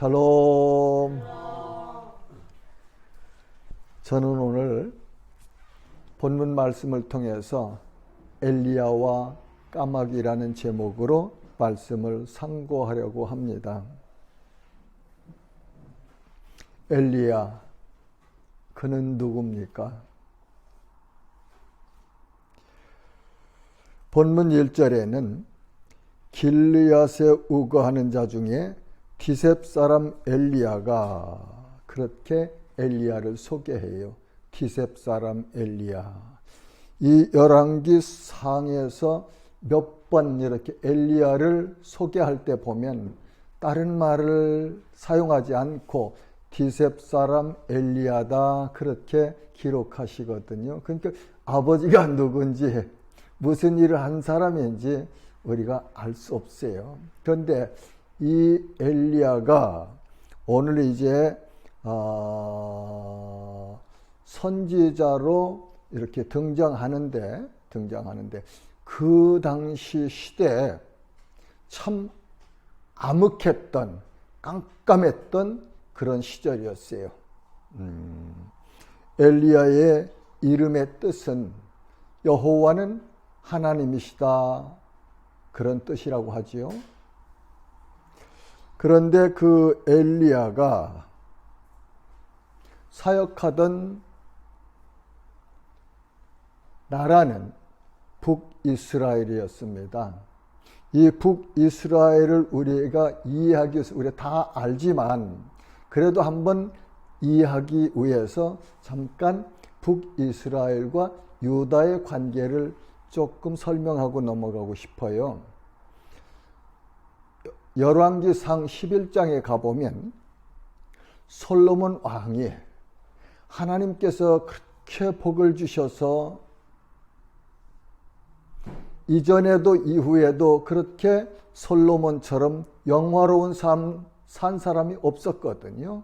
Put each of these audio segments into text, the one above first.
샬롬. 저는 오늘 본문 말씀을 통해서 엘리야와 까마귀라는 제목으로 말씀을 상고하려고 합니다. 엘리야, 그는 누굽니까? 본문 1절에는 길르앗에 우거하는 자 중에 디셉 사람 엘리야가 그렇게 엘리야를 소개해요. 디셉 사람 엘리야. 이 열왕기 상에서 몇 번 이렇게 엘리야를 소개할 때 보면 다른 말을 사용하지 않고 디셉 사람 엘리야다 그렇게 기록하시거든요. 그러니까 아버지가 누군지 무슨 일을 한 사람인지 우리가 알 수 없어요. 그런데 이 엘리야가 오늘 이제 선지자로 이렇게 등장하는데 그 당시 시대에 참 암흑했던 깜깜했던 그런 시절이었어요. 엘리야의 이름의 뜻은 여호와는 하나님이시다 그런 뜻이라고 하지요. 그런데 그 엘리야가 사역하던 나라는 북이스라엘이었습니다. 이 북이스라엘을 우리가 이해하기 위해서 우리가 다 알지만 그래도 한번 이해하기 위해서 잠깐 북이스라엘과 유다의 관계를 조금 설명하고 넘어가고 싶어요. 열왕기상 11장에 가보면 솔로몬 왕이 하나님께서 그렇게 복을 주셔서 이전에도 이후에도 그렇게 솔로몬처럼 영화로운 삶 산 사람이 없었거든요.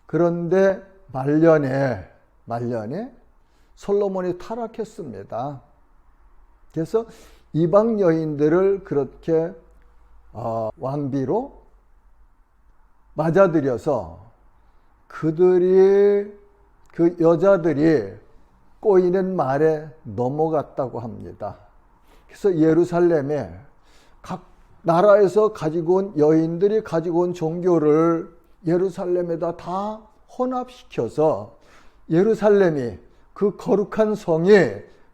그런데 말년에 솔로몬이 타락했습니다. 그래서 이방 여인들을 그렇게 왕비로 맞아들여서 그 여자들이 꼬이는 말에 넘어갔다고 합니다. 그래서 예루살렘에 각 나라에서 가지고 온 여인들이 가지고 온 종교를 예루살렘에다 다 혼합시켜서 예루살렘이 그 거룩한 성이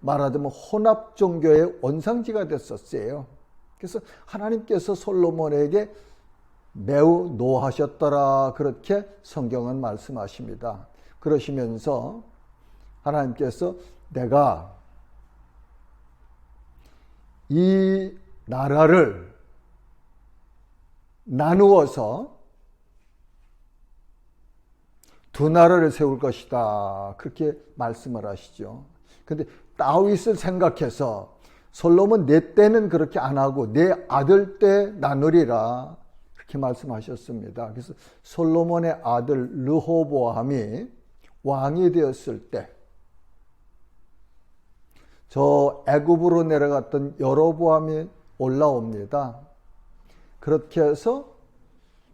말하자면 혼합 종교의 원상지가 됐었어요. 그래서 하나님께서 솔로몬에게 매우 노하셨더라 그렇게 성경은 말씀하십니다. 그러시면서 하나님께서 내가 이 나라를 나누어서 두 나라를 세울 것이다 그렇게 말씀을 하시죠. 그런데 다윗을 생각해서 솔로몬 내 때는 그렇게 안 하고 내 아들 때 나누리라 그렇게 말씀하셨습니다. 그래서 솔로몬의 아들 르호보암이 왕이 되었을 때 저 애굽으로 내려갔던 여로보암이 올라옵니다. 그렇게 해서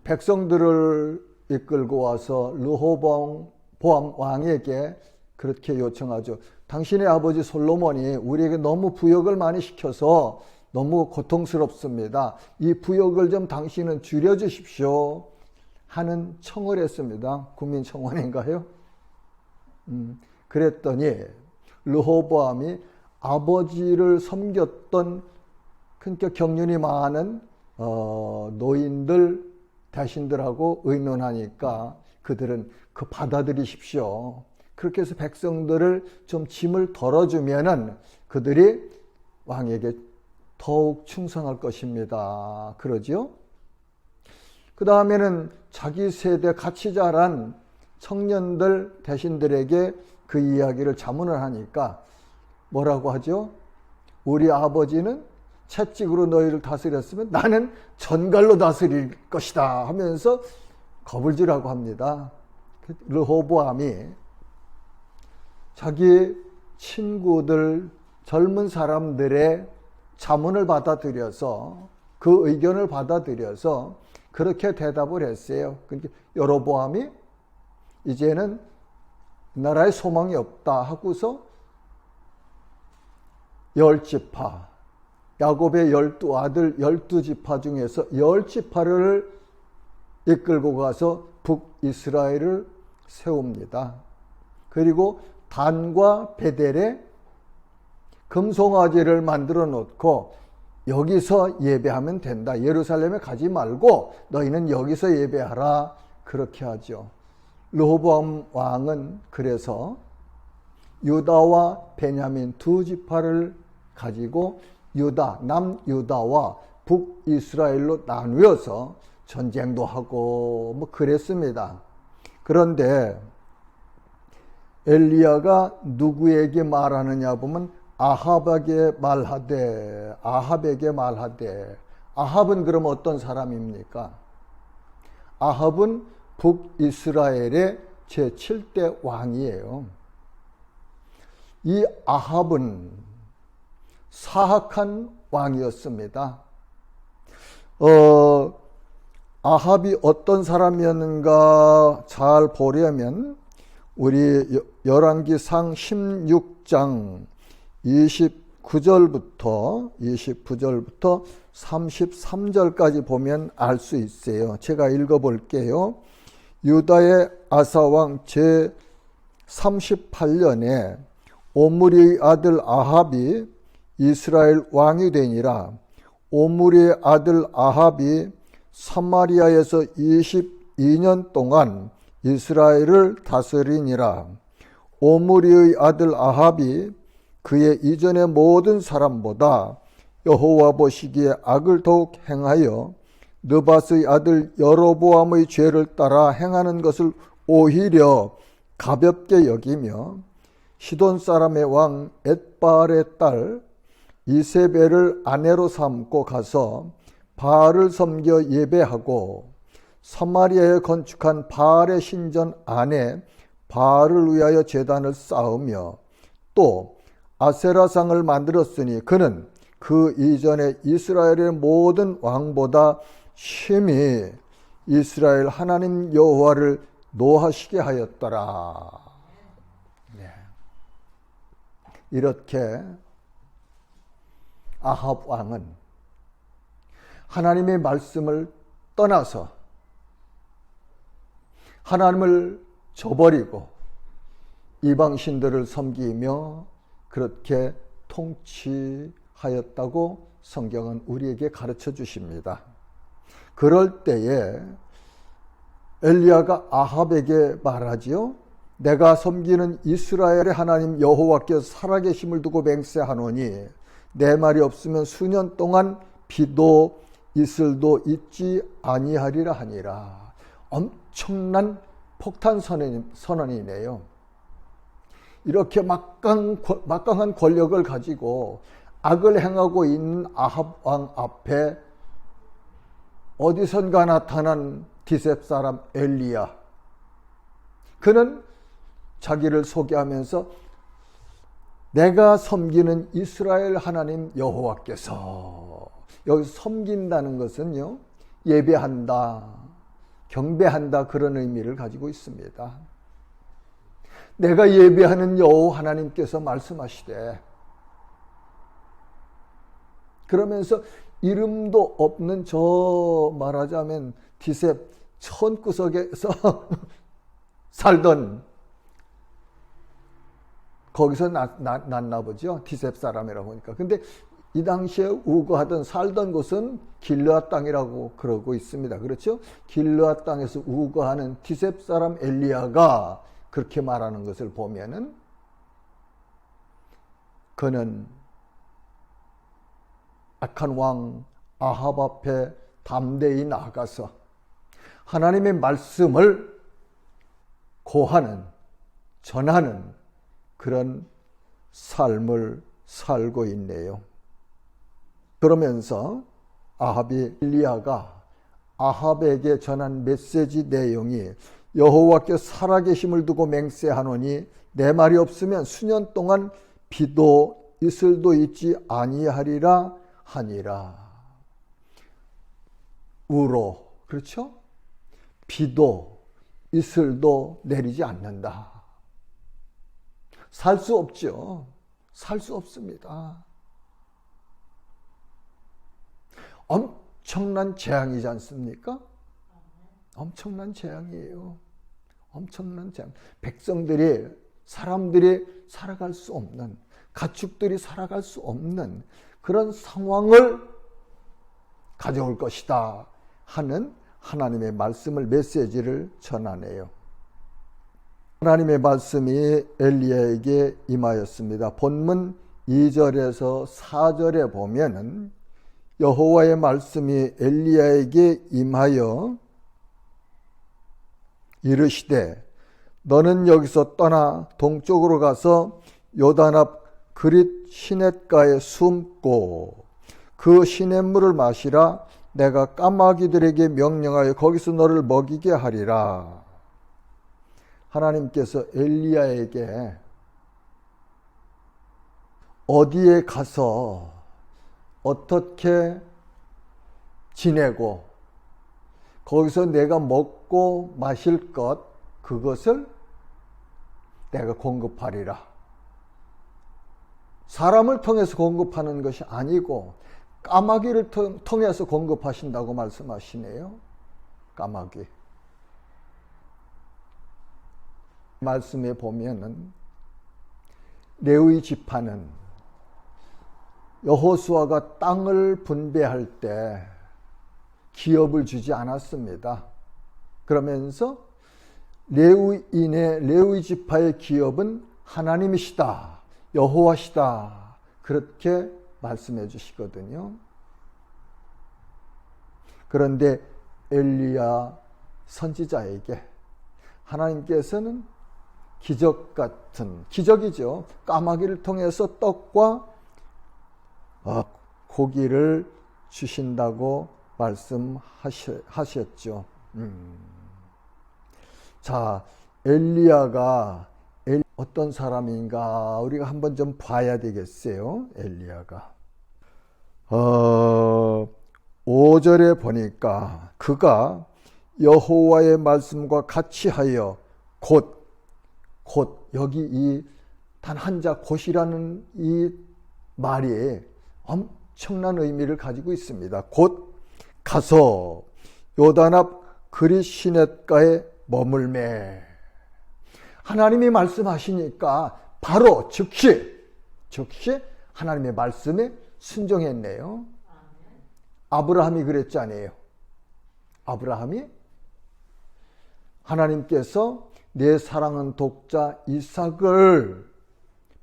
백성들을 이끌고 와서 르호보암 왕에게 그렇게 요청하죠. 당신의 아버지 솔로몬이 우리에게 너무 부역을 많이 시켜서 너무 고통스럽습니다. 이 부역을 좀 당신은 줄여주십시오 하는 청을 했습니다. 국민청원인가요? 그랬더니 르호보암이 아버지를 섬겼던 그러니까 경륜이 많은 노인들 대신들하고 의논하니까 그들은 그 받아들이십시오. 그렇게 해서 백성들을 좀 짐을 덜어주면은 그들이 왕에게 더욱 충성할 것입니다. 그러죠? 그 다음에는 자기 세대 같이 자란 청년들 대신들에게 그 이야기를 자문을 하니까 뭐라고 하죠? 우리 아버지는 채찍으로 너희를 다스렸으면 나는 전갈로 다스릴 것이다 하면서 거불지라고 합니다. 르호보암이 자기 친구들 젊은 사람들의 자문을 받아들여서 그 의견을 받아들여서 그렇게 대답을 했어요. 그러니까 여로보암이 이제는 나라에 소망이 없다 하고서 10지파, 야곱의 12아들 12지파 중에서 10지파를 이끌고 가서 북이스라엘을 세웁니다. 그리고 단과 베델에 금송아지를 만들어 놓고 여기서 예배하면 된다. 예루살렘에 가지 말고 너희는 여기서 예배하라. 그렇게 하죠. 르호보암 왕은 그래서 유다와 베냐민 두 지파를 가지고 남유다와 북이스라엘로 나누어서 전쟁도 하고 뭐 그랬습니다. 그런데 엘리야가 누구에게 말하느냐 보면 아합에게 말하되, 아합은 그럼 어떤 사람입니까? 아합은 북이스라엘의 제7대 왕이에요. 이 아합은 사악한 왕이었습니다. 아합이 어떤 사람이었는가 잘 보려면 우리 열왕기상 16장 29절부터 33절까지 보면 알 수 있어요. 제가 읽어볼게요. 유다의 아사왕 제 38년에 오므리의 아들 아합이 이스라엘 왕이 되니라. 오므리의 아들 아합이 사마리아에서 22년 동안 이스라엘을 다스리니라. 오므리의 아들 아합이 그의 이전의 모든 사람보다 여호와 보시기에 악을 더욱 행하여 느밧의 아들 여로보암의 죄를 따라 행하는 것을 오히려 가볍게 여기며 시돈 사람의 왕 엣바알의 딸 이세벨을 아내로 삼고 가서 바알을 섬겨 예배하고 사마리아에 건축한 바알의 신전 안에 바알을 위하여 제단을 쌓으며 또 아세라상을 만들었으니 그는 그 이전에 이스라엘의 모든 왕보다 심히 이스라엘 하나님 여호와를 노하시게 하였더라. 네. 이렇게 아합 왕은 하나님의 말씀을 떠나서 하나님을 저버리고 이방신들을 섬기며 그렇게 통치하였다고 성경은 우리에게 가르쳐 주십니다. 그럴 때에 엘리야가 아합에게 말하지요. 내가 섬기는 이스라엘의 하나님 여호와께서 살아계심을 두고 맹세하노니 내 말이 없으면 수년 동안 비도 이슬도 있지 아니하리라 하니라. 엄청난 폭탄 선언이네요. 이렇게 막강한 권력을 가지고 악을 행하고 있는 아합 왕 앞에 어디선가 나타난 디셉 사람 엘리야. 그는 자기를 소개하면서 내가 섬기는 이스라엘 하나님 여호와께서, 여기서 섬긴다는 것은요, 예배한다, 경배한다, 그런 의미를 가지고 있습니다. 내가 예배하는 여호와 하나님께서 말씀하시되, 그러면서 이름도 없는 저 말하자면 디셉 천구석에서 살던, 거기서 났나 보죠. 디셉 사람이라고 하니까. 근데 이 당시에 우거하던 살던 곳은 길르앗 땅이라고 그러고 있습니다. 그렇죠? 길르앗 땅에서 우거하는 디셉 사람 엘리야가 그렇게 말하는 것을 보면은 그는 악한 왕 아합 앞에 담대히 나가서 하나님의 말씀을 고하는, 전하는 그런 삶을 살고 있네요. 그러면서 엘리야가 아합에게 전한 메시지 내용이 여호와께 살아계심을 두고 맹세하노니 내 말이 없으면 수년 동안 비도 이슬도 있지 아니하리라 하니라. 우로, 그렇죠? 비도 이슬도 내리지 않는다. 살 수 없죠. 살 수 없습니다. 엄청난 재앙이지 않습니까? 엄청난 재앙이에요. 엄청난 재앙. 백성들이, 사람들이 살아갈 수 없는, 가축들이 살아갈 수 없는 그런 상황을 가져올 것이다 하는 하나님의 말씀을, 메시지를 전하네요. 하나님의 말씀이 엘리야에게 임하였습니다. 본문 2절에서 4절에 보면은 여호와의 말씀이 엘리야에게 임하여 이르시되 너는 여기서 떠나 동쪽으로 가서 요단 앞 그릿 시냇가에 숨고 그 시냇물을 마시라. 내가 까마귀들에게 명령하여 거기서 너를 먹이게 하리라. 하나님께서 엘리야에게 어디에 가서 어떻게 지내고 거기서 내가 먹고 마실 것, 그것을 내가 공급하리라. 사람을 통해서 공급하는 것이 아니고 까마귀를 통해서 공급하신다고 말씀하시네요. 까마귀. 말씀에 보면은 레위 지파는 여호수아가 땅을 분배할 때 기업을 주지 않았습니다. 그러면서 레위 지파의 기업은 하나님이시다, 여호와시다, 그렇게 말씀해 주시거든요. 그런데 엘리야 선지자에게 하나님께서는 기적 같은, 기적이죠, 까마귀를 통해서 떡과 고기를 주신다고 말씀하셨죠. 자, 엘리야가 어떤 사람인가 우리가 한번 좀 봐야 되겠어요. 엘리야가 5절에 보니까 그가 여호와의 말씀과 같이 하여 곧 여기 이 단 한자 곧이라는 이 말이 엄청난 의미를 가지고 있습니다. 곧 가서 요단 앞 그릿 시냇가에 머물매. 하나님이 말씀하시니까 바로 즉시 하나님의 말씀에 순종했네요. 아브라함이 그랬잖아요. 아브라함이 하나님께서 내 사랑하는 독자 이삭을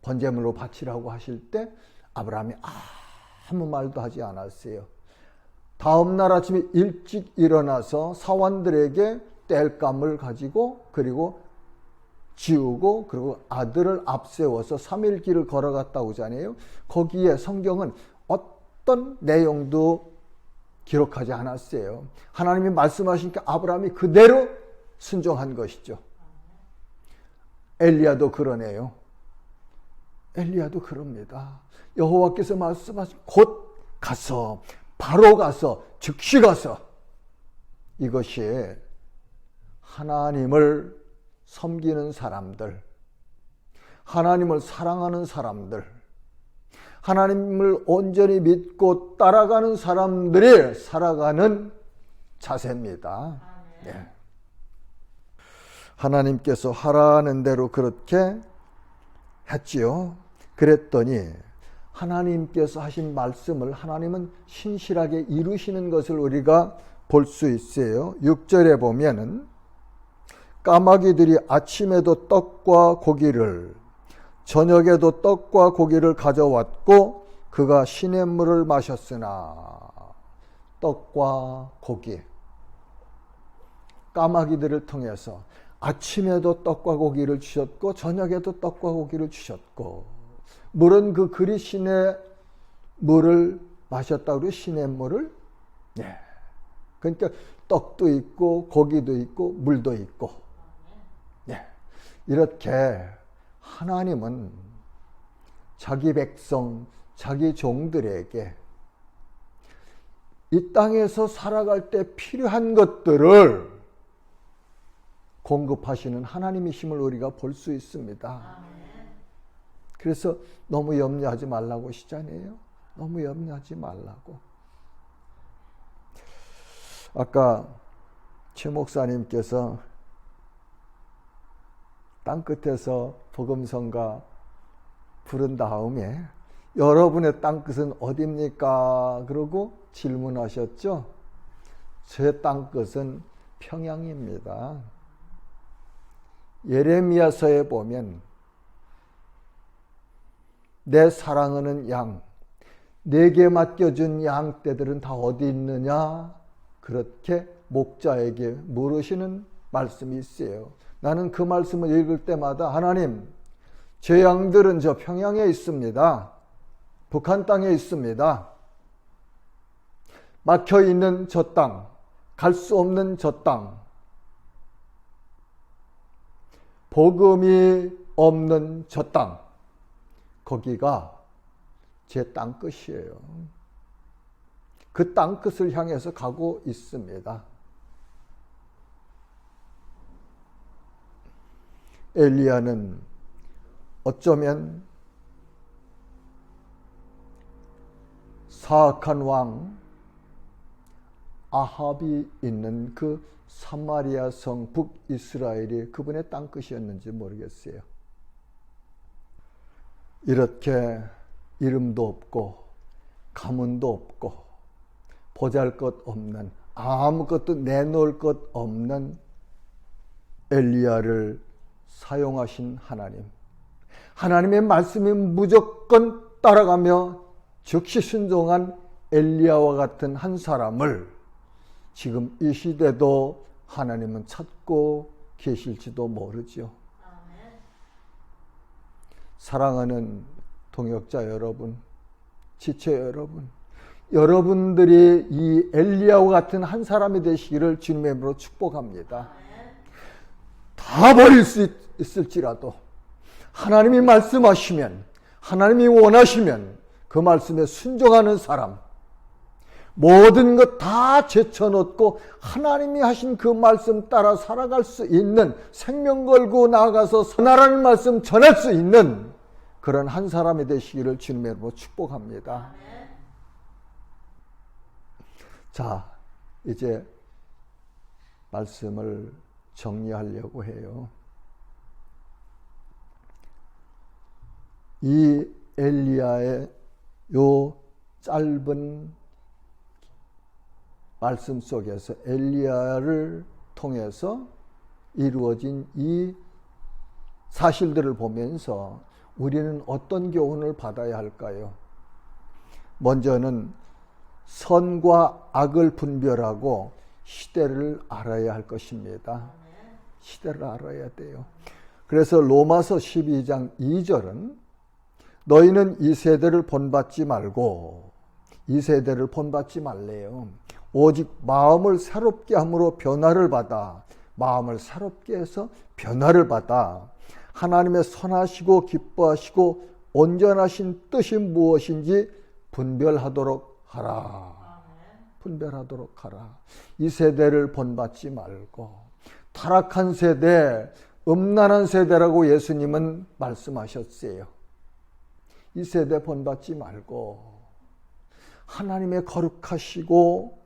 번제물로 바치라고 하실 때 아브라함이 아무 말도 하지 않았어요. 다음 날 아침에 일찍 일어나서 사원들에게 땔감을 가지고 그리고 지우고 그리고 아들을 앞세워서 3일 길을 걸어갔다 오잖아요. 거기에 성경은 어떤 내용도 기록하지 않았어요. 하나님이 말씀하시니까 아브라함이 그대로 순종한 것이죠. 엘리야도 그러네요. 엘리야도 그럽니다. 여호와께서 말씀하신 곧 가서, 바로 가서, 즉시 가서, 이것이 하나님을 섬기는 사람들, 하나님을 사랑하는 사람들, 하나님을 온전히 믿고 따라가는 사람들이 살아가는 자세입니다. 네. 하나님께서 하라는 대로 그렇게 했지요. 그랬더니 하나님께서 하신 말씀을 하나님은 신실하게 이루시는 것을 우리가 볼 수 있어요. 6절에 보면은 까마귀들이 아침에도 떡과 고기를, 저녁에도 떡과 고기를 가져왔고 그가 시냇물을 마셨으나. 떡과 고기, 까마귀들을 통해서 아침에도 떡과 고기를 주셨고 저녁에도 떡과 고기를 주셨고, 물은 그 그릿신의 물을 마셨다고 시냇물을, 네. 그러니까 떡도 있고 고기도 있고 물도 있고, 네. 이렇게 하나님은 자기 백성, 자기 종들에게 이 땅에서 살아갈 때 필요한 것들을 공급하시는 하나님이심을 우리가 볼 수 있습니다. 그래서 너무 염려하지 말라고 하시잖아요. 너무 염려하지 말라고. 아까 최 목사님께서 땅끝에서 복음성가 부른 다음에 여러분의 땅끝은 어디입니까? 그러고 질문하셨죠. 제 땅끝은 평양입니다. 예레미야서에 보면 내 사랑하는 양, 내게 맡겨준 양떼들은 다 어디 있느냐? 그렇게 목자에게 물으시는 말씀이 있어요. 나는 그 말씀을 읽을 때마다 하나님, 제 양들은 저 평양에 있습니다. 북한 땅에 있습니다. 막혀있는 저 땅, 갈 수 없는 저 땅, 복음이 없는 저 땅, 거기가 제 땅끝이에요. 그 땅끝을 향해서 가고 있습니다. 엘리야는 어쩌면 사악한 왕 아합이 있는 그 사마리아 성 북이스라엘이 그분의 땅끝이었는지 모르겠어요. 이렇게 이름도 없고 가문도 없고 보잘것없는 아무것도 내놓을 것 없는 엘리야를 사용하신 하나님, 하나님의 말씀이 무조건 따라가며 즉시 순종한 엘리야와 같은 한 사람을 지금 이 시대도 하나님은 찾고 계실지도 모르죠. 사랑하는 동역자 여러분, 지체 여러분, 여러분들이 이 엘리야와 같은 한 사람이 되시기를 주님의 이름으로 축복합니다. 다 버릴 수 있을지라도 하나님이 말씀하시면, 하나님이 원하시면 그 말씀에 순종하는 사람, 모든 것 다 제쳐놓고 하나님이 하신 그 말씀 따라 살아갈 수 있는, 생명 걸고 나아가서 선하라는 말씀 전할 수 있는 그런 한 사람이 되시기를 주님의 이름으로 축복합니다. 자, 이제 말씀을 정리하려고 해요. 이 엘리야의 요 짧은 말씀 속에서 엘리야를 통해서 이루어진 이 사실들을 보면서 우리는 어떤 교훈을 받아야 할까요? 먼저는 선과 악을 분별하고 시대를 알아야 할 것입니다. 시대를 알아야 돼요. 그래서 로마서 12장 2절은 너희는 이 세대를 본받지 말고, 이 세대를 본받지 말래요. 오직 마음을 새롭게 함으로 변화를 받아, 마음을 새롭게 해서 변화를 받아 하나님의 선하시고 기뻐하시고 온전하신 뜻이 무엇인지 분별하도록 하라. 분별하도록 하라. 이 세대를 본받지 말고, 타락한 세대, 음란한 세대라고 예수님은 말씀하셨어요. 이 세대 본받지 말고 하나님의 거룩하시고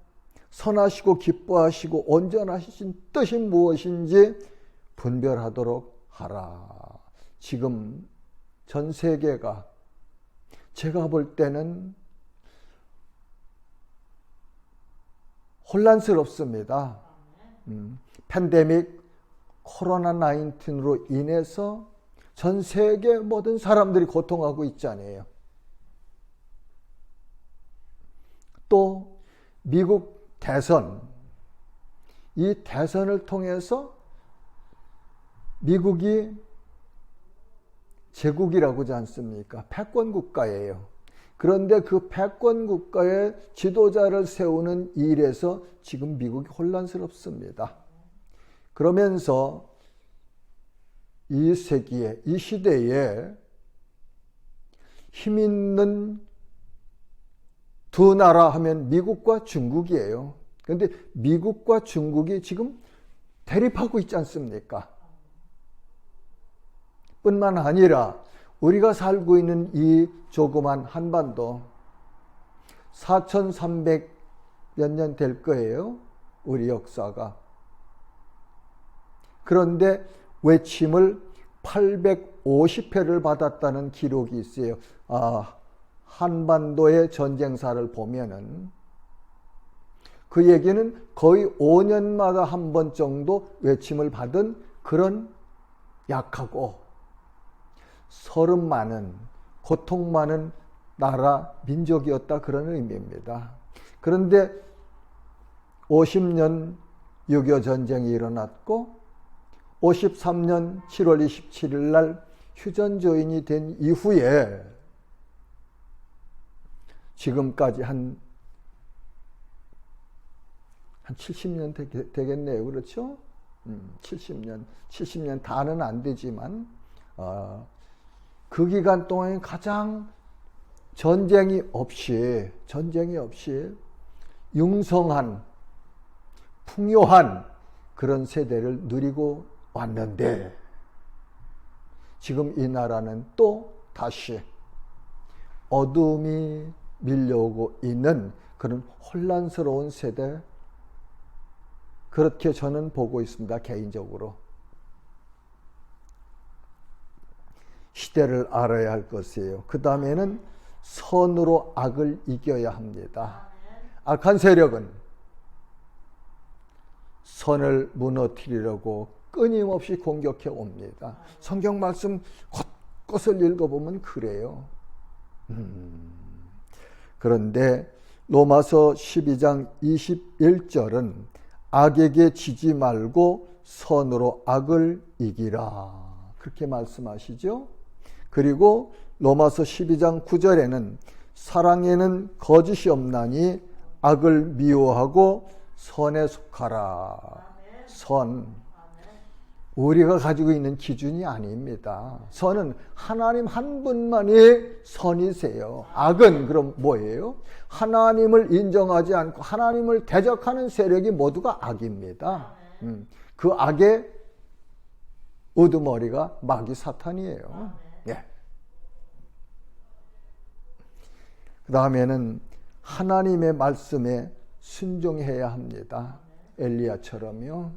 선하시고 기뻐하시고 온전하신 뜻이 무엇인지 분별하도록 하라. 지금 전 세계가 제가 볼 때는 혼란스럽습니다. 팬데믹 코로나 19으로 인해서 전 세계 모든 사람들이 고통하고 있잖아요. 또 미국 대선, 이 대선을 통해서 미국이 제국이라고 하지 않습니까? 패권 국가예요. 그런데 그 패권 국가의 지도자를 세우는 일에서 지금 미국이 혼란스럽습니다. 그러면서 이 세기에, 이 시대에 힘 있는 두 나라 하면 미국과 중국이에요. 그런데 미국과 중국이 지금 대립하고 있지 않습니까? 뿐만 아니라 우리가 살고 있는 이 조그만 한반도 4300 몇 년 될 거예요. 우리 역사가. 그런데 외침을 850회를 받았다는 기록이 있어요. 한반도의 전쟁사를 보면은 그 얘기는 거의 5년마다 한 번 정도 외침을 받은 그런 약하고 서름 많은 고통 많은 나라 민족이었다 그런 의미입니다. 그런데 50년 6.25 전쟁이 일어났고 53년 7월 27일 날 휴전조인이 된 이후에 지금까지 한 70년 되겠네요. 그렇죠? 70년 다는 안 되지만 그 기간 동안 가장 전쟁이 없이 융성한 풍요한 그런 세대를 누리고 왔는데 지금 이 나라는 또 다시 어둠이 밀려오고 있는 그런 혼란스러운 세대, 그렇게 저는 보고 있습니다. 개인적으로. 시대를 알아야 할 것이에요. 그 다음에는 선으로 악을 이겨야 합니다. 악한 세력은 선을 무너뜨리려고 끊임없이 공격해 옵니다. 성경 말씀 곳곳을 읽어보면 그래요. 그런데 로마서 12장 21절은 악에게 지지 말고 선으로 악을 이기라, 그렇게 말씀하시죠. 그리고 로마서 12장 9절에는 사랑에는 거짓이 없나니 악을 미워하고 선에 속하라. 선, 우리가 가지고 있는 기준이 아닙니다. 선은 하나님 한 분만이 선이세요. 악은 그럼 뭐예요? 하나님을 인정하지 않고 하나님을 대적하는 세력이 모두가 악입니다. 그 악의 우두머리가 마귀 사탄이에요. 네. 그 다음에는 하나님의 말씀에 순종해야 합니다. 엘리야처럼요.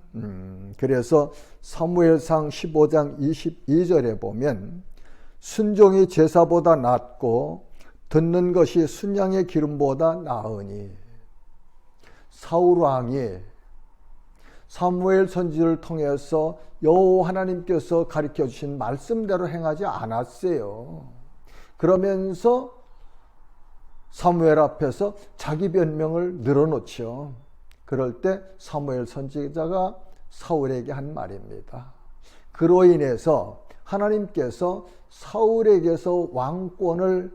그래서 사무엘상 15장 22절에 보면 순종이 제사보다 낫고 듣는 것이 순양의 기름보다 나으니, 사울 왕이 사무엘 선지를 통해서 여호와 하나님께서 가르쳐 주신 말씀대로 행하지 않았어요. 그러면서 사무엘 앞에서 자기 변명을 늘어놓죠. 그럴 때 사무엘 선지자가 사울에게 한 말입니다. 그로 인해서 하나님께서 사울에게서 왕권을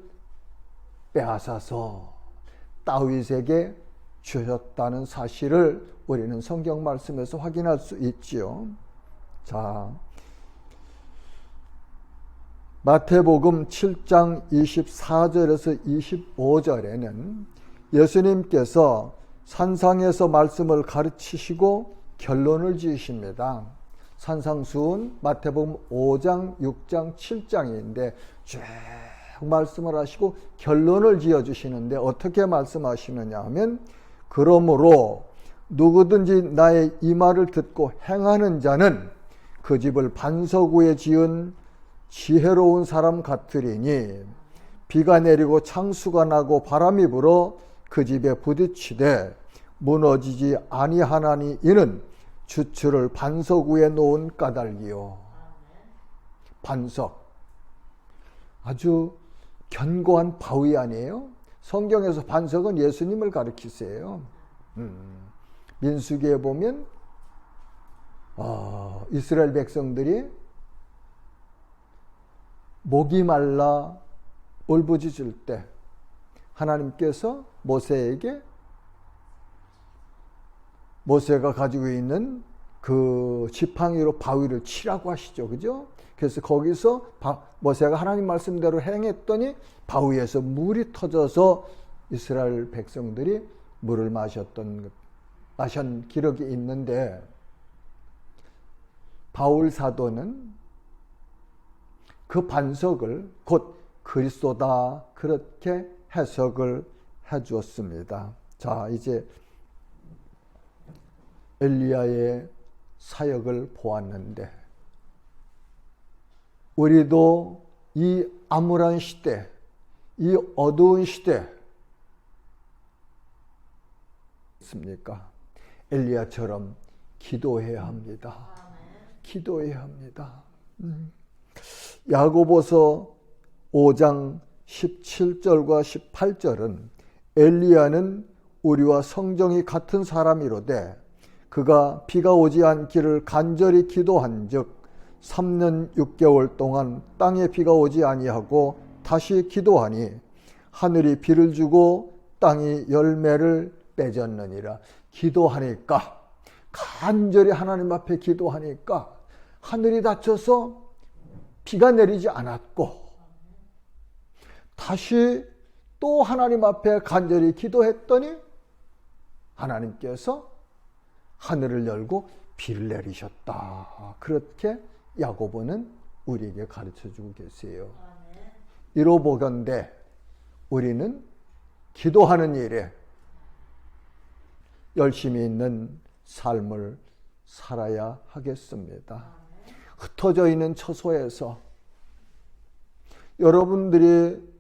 빼앗아서 다윗에게 주셨다는 사실을 우리는 성경 말씀에서 확인할 수 있지요. 자, 마태복음 7장 24절에서 25절에는 예수님께서 산상에서 말씀을 가르치시고 결론을 지으십니다. 산상수훈 마태복음 5장, 6장, 7장인데 쭉 말씀을 하시고 결론을 지어주시는데 어떻게 말씀하시느냐 하면, 그러므로 누구든지 나의 이 말을 듣고 행하는 자는 그 집을 반석 위에 지은 지혜로운 사람 같으리니 비가 내리고 창수가 나고 바람이 불어 그 집에 부딪히되 무너지지 아니하나니 이는 주추를 반석 위에 놓은 까닭이요. 반석, 아주 견고한 바위 아니에요? 성경에서 반석은 예수님을 가리키세요. 민수기에 보면 이스라엘 백성들이 목이 말라 울부짖을 때 하나님께서 모세가 가지고 있는 그 지팡이로 바위를 치라고 하시죠. 그죠? 그래서 거기서 모세가 하나님 말씀대로 행했더니 바위에서 물이 터져서 이스라엘 백성들이 물을 마신 기록이 있는데, 바울 사도는 그 반석을 곧 그리스도다 그렇게 해석을 해 주었습니다. 자, 이제 엘리야의 사역을 보았는데, 우리도 이 암울한 시대, 이 어두운 시대 있습니까? 엘리야처럼 기도해야 합니다. 기도해야 합니다. 야고보서 5장 17절과 18절은 엘리야는 우리와 성정이 같은 사람이로되 그가 비가 오지 않기를 간절히 기도한즉 3년 6개월 동안 땅에 비가 오지 아니하고 다시 기도하니 하늘이 비를 주고 땅이 열매를 맺었느니라. 기도하니까, 간절히 하나님 앞에 기도하니까 하늘이 닫혀서 비가 내리지 않았고, 다시 또 하나님 앞에 간절히 기도했더니 하나님께서 하늘을 열고 비를 내리셨다. 그렇게 야고보는 우리에게 가르쳐주고 계세요. 이로 보건대 우리는 기도하는 일에 열심히 있는 삶을 살아야 하겠습니다. 흩어져 있는 처소에서 여러분들이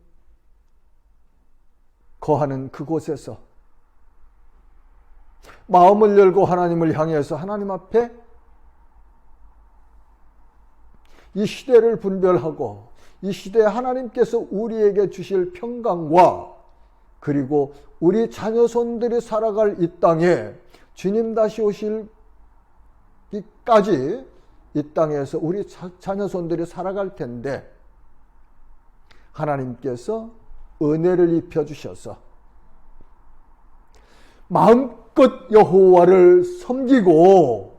거하는 그곳에서 마음을 열고 하나님을 향해서 하나님 앞에 이 시대를 분별하고 이 시대에 하나님께서 우리에게 주실 평강과 그리고 우리 자녀손들이 살아갈 이 땅에 주님 다시 오실기까지 이 땅에서 우리 자녀손들이 살아갈 텐데, 하나님께서 은혜를 입혀주셔서 마음껏 여호와를 섬기고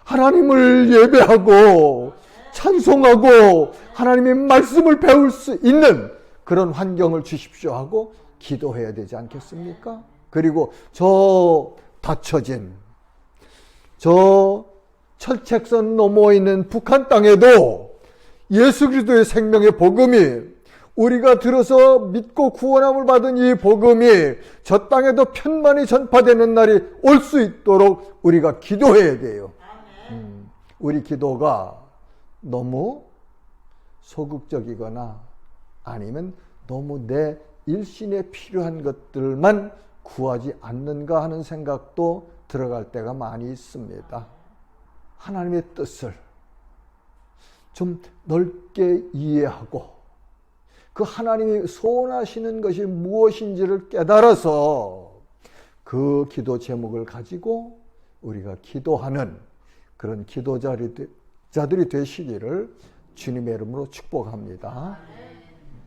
하나님을 예배하고 찬송하고 하나님의 말씀을 배울 수 있는 그런 환경을 주십시오 하고 기도해야 되지 않겠습니까? 그리고 저 닫혀진 저 철책선 너머에 있는 북한 땅에도 예수 그리스도의 생명의 복음이, 우리가 들어서 믿고 구원함을 받은 이 복음이 저 땅에도 편만히 전파되는 날이 올 수 있도록 우리가 기도해야 돼요. 우리 기도가 너무 소극적이거나 아니면 너무 내 일신에 필요한 것들만 구하지 않는가 하는 생각도 들어갈 때가 많이 있습니다. 하나님의 뜻을 좀 넓게 이해하고 그 하나님이 소원하시는 것이 무엇인지를 깨달아서 그 기도 제목을 가지고 우리가 기도하는 그런 기도자들이 되시기를 주님의 이름으로 축복합니다.